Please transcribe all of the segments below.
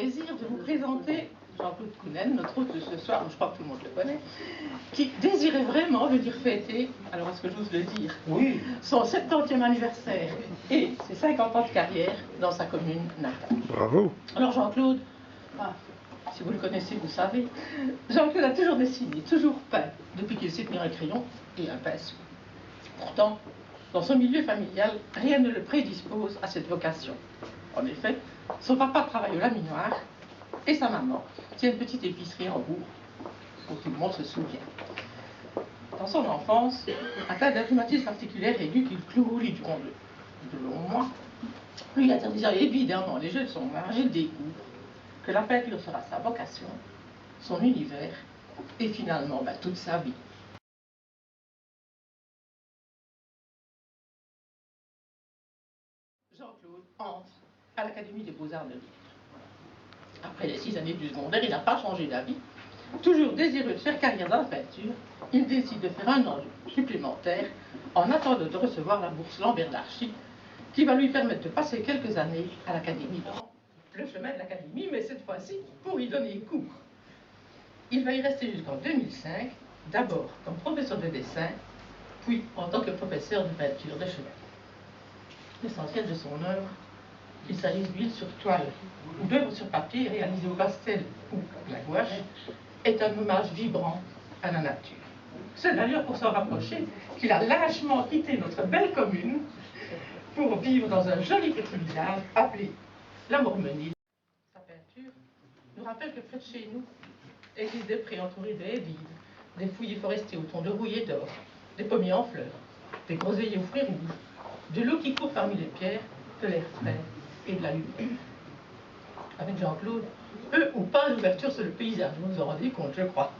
plaisir de vous présenter Jean-Claude Counel, notre hôte de ce soir, je crois que tout le monde le connaît, qui désirait vraiment venir fêter, alors est-ce que j'ose le dire, oui, son 70e anniversaire et ses 50 ans de carrière dans sa commune natale. Bravo. Alors Jean-Claude, si vous le connaissez, vous savez, Jean-Claude a toujours dessiné, toujours peint, depuis qu'il sait tenir un crayon et un pinceau. Pourtant, dans son milieu familial, rien ne le prédispose à cette vocation. En effet, son papa travaille au laminoir et sa maman tient une petite épicerie en bourg, dont tout le monde se souvient. Dans son enfance, atteint d'un rhumatisme articulaire aigu qu'il cloue durant de longs mois, lui interdisant évidemment les jeux de son âge, il découvre que la peinture sera sa vocation, son univers et finalement toute sa vie. Jean-Claude entre à l'Académie des Beaux-Arts de Lille. Après les 6 années du secondaire, il n'a pas changé d'avis. Toujours désireux de faire carrière dans la peinture, il décide de faire un an supplémentaire en attendant de recevoir la bourse Lambert d'Archie qui va lui permettre de passer quelques années à l'Académie. Le chemin de l'Académie, mais cette fois-ci pour y donner cours. Il va y rester jusqu'en 2005, d'abord comme professeur de dessin, puis en tant que professeur de peinture de chemin. L'essentiel de son œuvre, qu'il s'agisse d'huile sur toile ou d'œuvres sur papier réalisées au pastel ou à la gouache, est un hommage vibrant à la nature. C'est d'ailleurs pour s'en rapprocher qu'il a lâchement quitté notre belle commune pour vivre dans un joli petit village appelé la Mormenille. Sa peinture nous rappelle que près de chez nous existent des prés entourés de haies vives, des fouillis forestiers au ton de rouille et d'or, des pommiers en fleurs, des groseilliers aux fruits rouges, de l'eau qui court parmi les pierres, de l'air frais et de la lumière. Avec Jean-Claude, peu ou pas d'ouverture sur le paysage, vous vous en rendez compte, je crois.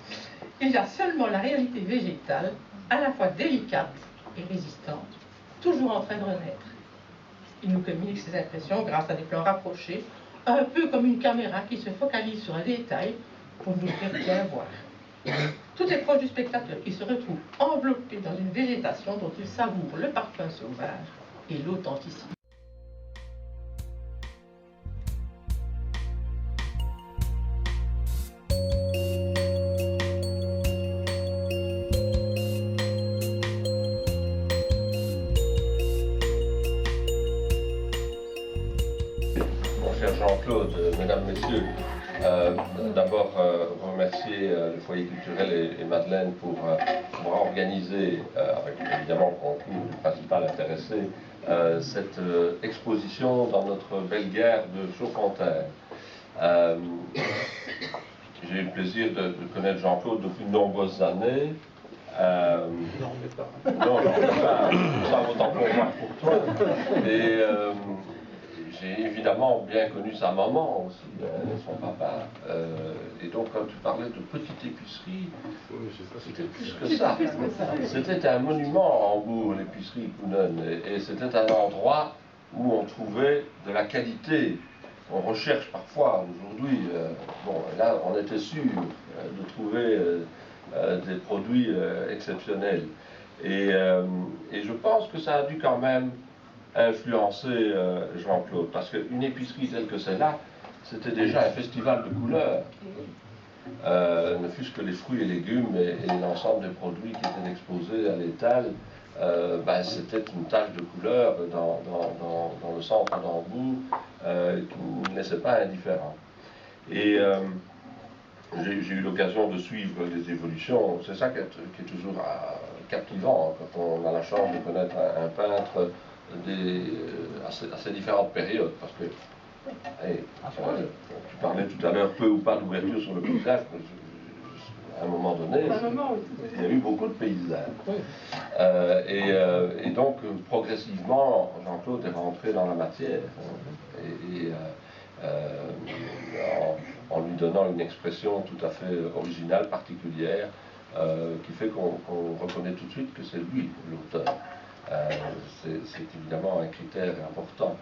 Il y a seulement la réalité végétale, à la fois délicate et résistante, toujours en train de renaître. Il nous communique ses impressions grâce à des plans rapprochés, un peu comme une caméra qui se focalise sur un détail pour nous faire bien voir. Tout est proche du spectateur qui se retrouve enveloppé dans une végétation dont il savoure le parfum sauvage et l'authenticité. mon cher Jean-Claude, mesdames, messieurs, d'abord remercier le foyer culturel et Madeleine pour avoir organisé, avec évidemment le concours du principal intéressé, cette exposition dans notre belle gare de Chaudfontaine. J'ai eu le plaisir de connaître Jean-Claude depuis de nombreuses années. Non, mais pas. Non, j'en fais pas. Ça vaut autant pour moi que pour toi. Et j'ai évidemment bien connu sa maman aussi, son papa. Et donc, quand tu parlais de petite épicerie, c'était plus que ça. C'était un monument en Bourg, l'épicerie Counel. Et c'était un endroit où on trouvait de la qualité. On recherche parfois aujourd'hui, bon, là, on était sûr de trouver des produits exceptionnels. Et je pense que ça a dû quand même influencer Jean-Claude, parce qu'une épicerie telle que celle-là, c'était déjà un festival de couleurs. Ne fût-ce que les fruits et légumes et l'ensemble des produits qui étaient exposés à l'étal, c'était une tache de couleur dans le centre d'Hambourg qui ne laissait pas indifférent. Et j'ai eu l'occasion de suivre les évolutions. C'est ça qui est toujours captivant quand on a la chance de connaître un peintre à ces différentes périodes. Parce que, tu parlais tout à l'heure peu ou pas d'ouverture sur le paysage. À un moment donné, il y a eu beaucoup de paysages. Et donc, progressivement, Jean-Claude est rentré dans la matière. En lui donnant une expression tout à fait originale, particulière, qui fait qu'on reconnaît tout de suite que c'est lui l'auteur. C'est évidemment un critère important.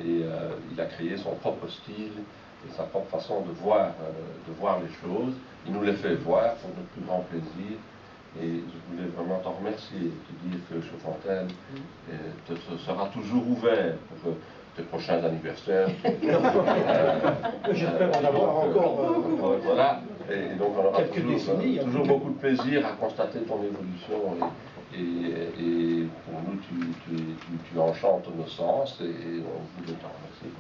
Et il a créé son propre style et sa propre façon de voir les choses. Il nous les fait voir pour notre plus grand plaisir. Et je voulais vraiment t'en remercier, te dire que Chaudfontaine sera toujours ouvert tes prochains anniversaires. J'espère en avoir encore voilà, et donc on aura quelques décennies. Toujours beaucoup de plaisir à constater ton évolution. Et pour nous, tu enchantes nos sens et on voulait t'en remercier.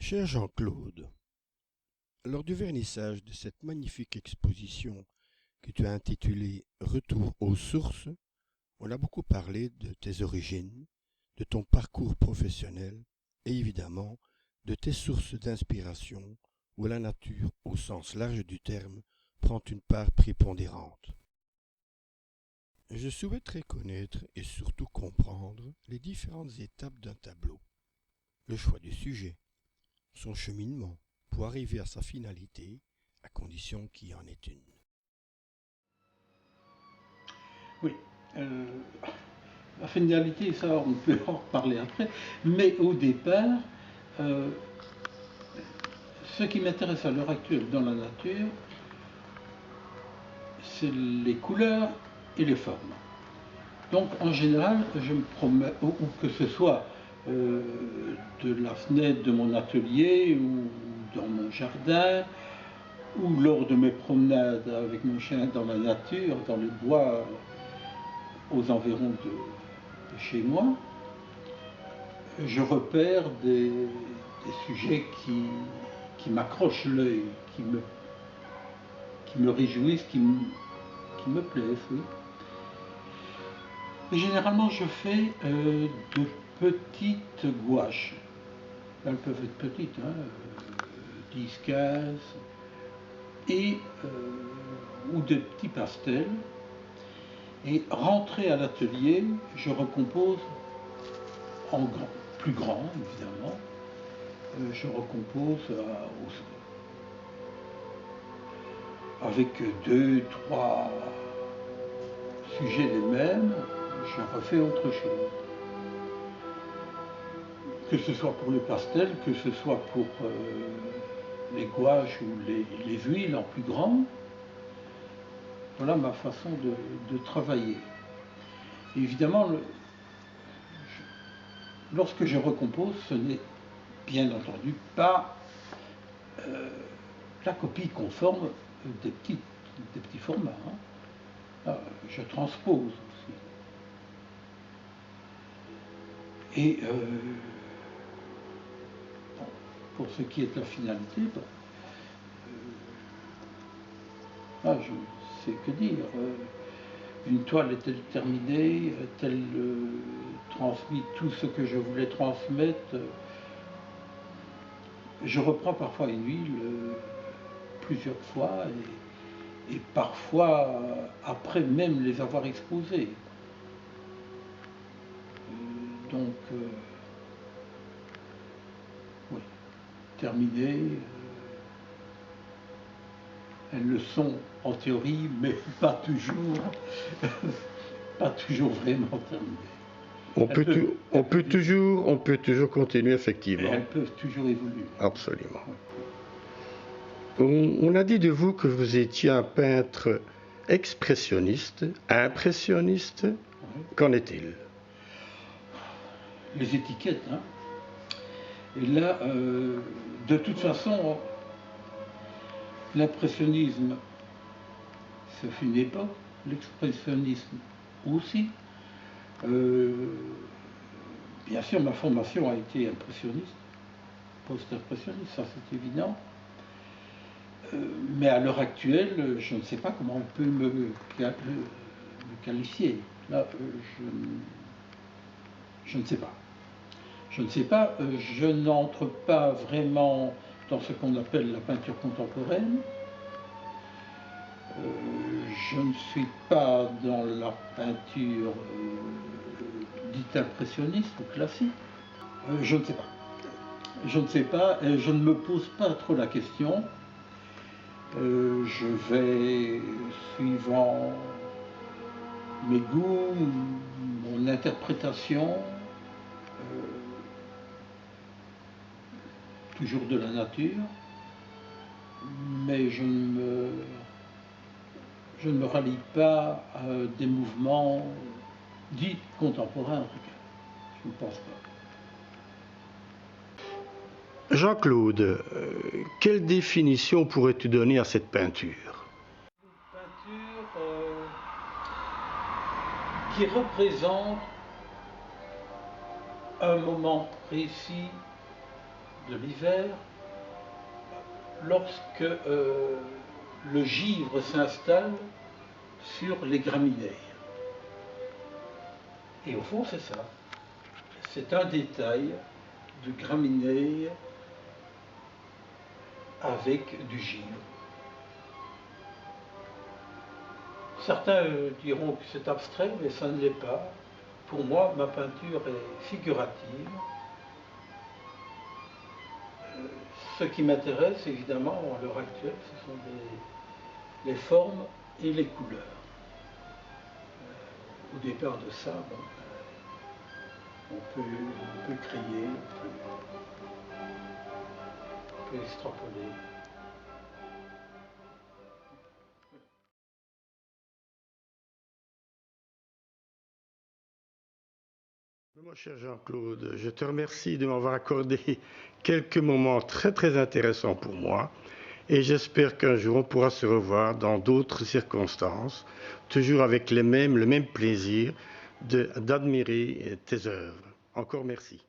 Cher Jean-Claude, lors du vernissage de cette magnifique exposition que tu as intitulée « Retour aux sources », on a beaucoup parlé de tes origines, de ton parcours professionnel et évidemment de tes sources d'inspiration où la nature, au sens large du terme, prend une part prépondérante. Je souhaiterais connaître et surtout comprendre les différentes étapes d'un tableau, le choix du sujet, son cheminement pour arriver à sa finalité, à condition qu'il y en ait une. Oui, la finalité, ça on peut en reparler après, mais au départ, ce qui m'intéresse à l'heure actuelle dans la nature, c'est les couleurs et les formes. Donc en général, je me promets, ou que ce soit de la fenêtre de mon atelier ou dans mon jardin, ou lors de mes promenades avec mon chien dans la nature, dans les bois aux environs de chez moi, je repère des sujets qui m'accrochent l'œil, qui me réjouissent, qui me plaisent. Oui. Et généralement, je fais de petites gouaches. Elles peuvent être petites, hein, 10, 15, et, ou de petits pastels. Et rentré à l'atelier, je recompose en grand, plus grand évidemment. Je recompose avec 2, 3 sujets les mêmes, je refais autre chose. Que ce soit pour le pastel, que ce soit pour les gouaches ou les huiles en plus grand. Voilà ma façon de travailler. Et évidemment, lorsque je recompose, ce n'est bien entendu pas la copie conforme des petits formats. Hein. Je transpose aussi. Et pour ce qui est de la finalité, je ne sais que dire. une toile est-elle terminée, a-t-elle transmis tout ce que je voulais transmettre. Je reprends parfois une huile plusieurs fois et parfois après même les avoir exposées. Donc, oui, terminées. Elles le sont en théorie, mais pas toujours, pas toujours vraiment terminées. On peut toujours continuer, effectivement. Elles peuvent toujours évoluer. Absolument. On a dit de vous que vous étiez un peintre expressionniste, impressionniste. Oui. Qu'en est-il? Les étiquettes, hein. Et là, de toute façon, l'impressionnisme, ça fait une époque, l'expressionnisme aussi. Bien sûr, ma formation a été impressionniste, post-impressionniste, ça c'est évident. Mais à l'heure actuelle, je ne sais pas comment on peut me qualifier. Là, je ne sais pas. Je ne sais pas, je n'entre pas vraiment dans ce qu'on appelle la peinture contemporaine. Je ne suis pas dans la peinture dite impressionniste ou classique. Je ne sais pas. Je ne sais pas, et je ne me pose pas trop la question. Je vais, suivant mes goûts, mon interprétation, toujours de la nature, mais je ne me rallie pas à des mouvements dits contemporains en tout cas. Je ne pense pas. Jean-Claude, quelle définition pourrais-tu donner à cette peinture? Une peinture qui représente un moment précis de l'hiver, lorsque le givre s'installe sur les graminées. Et au fond, c'est ça. C'est un détail de graminées avec du givre. Certains diront que c'est abstrait, mais ça ne l'est pas. Pour moi, ma peinture est figurative. Ce qui m'intéresse, évidemment, à l'heure actuelle, ce sont les formes et les couleurs. Au départ de ça, bon, on peut créer, on peut extrapoler. Mon cher Jean-Claude, je te remercie de m'avoir accordé quelques moments très très intéressants pour moi et j'espère qu'un jour on pourra se revoir dans d'autres circonstances, toujours avec le même plaisir d'admirer tes œuvres. Encore merci.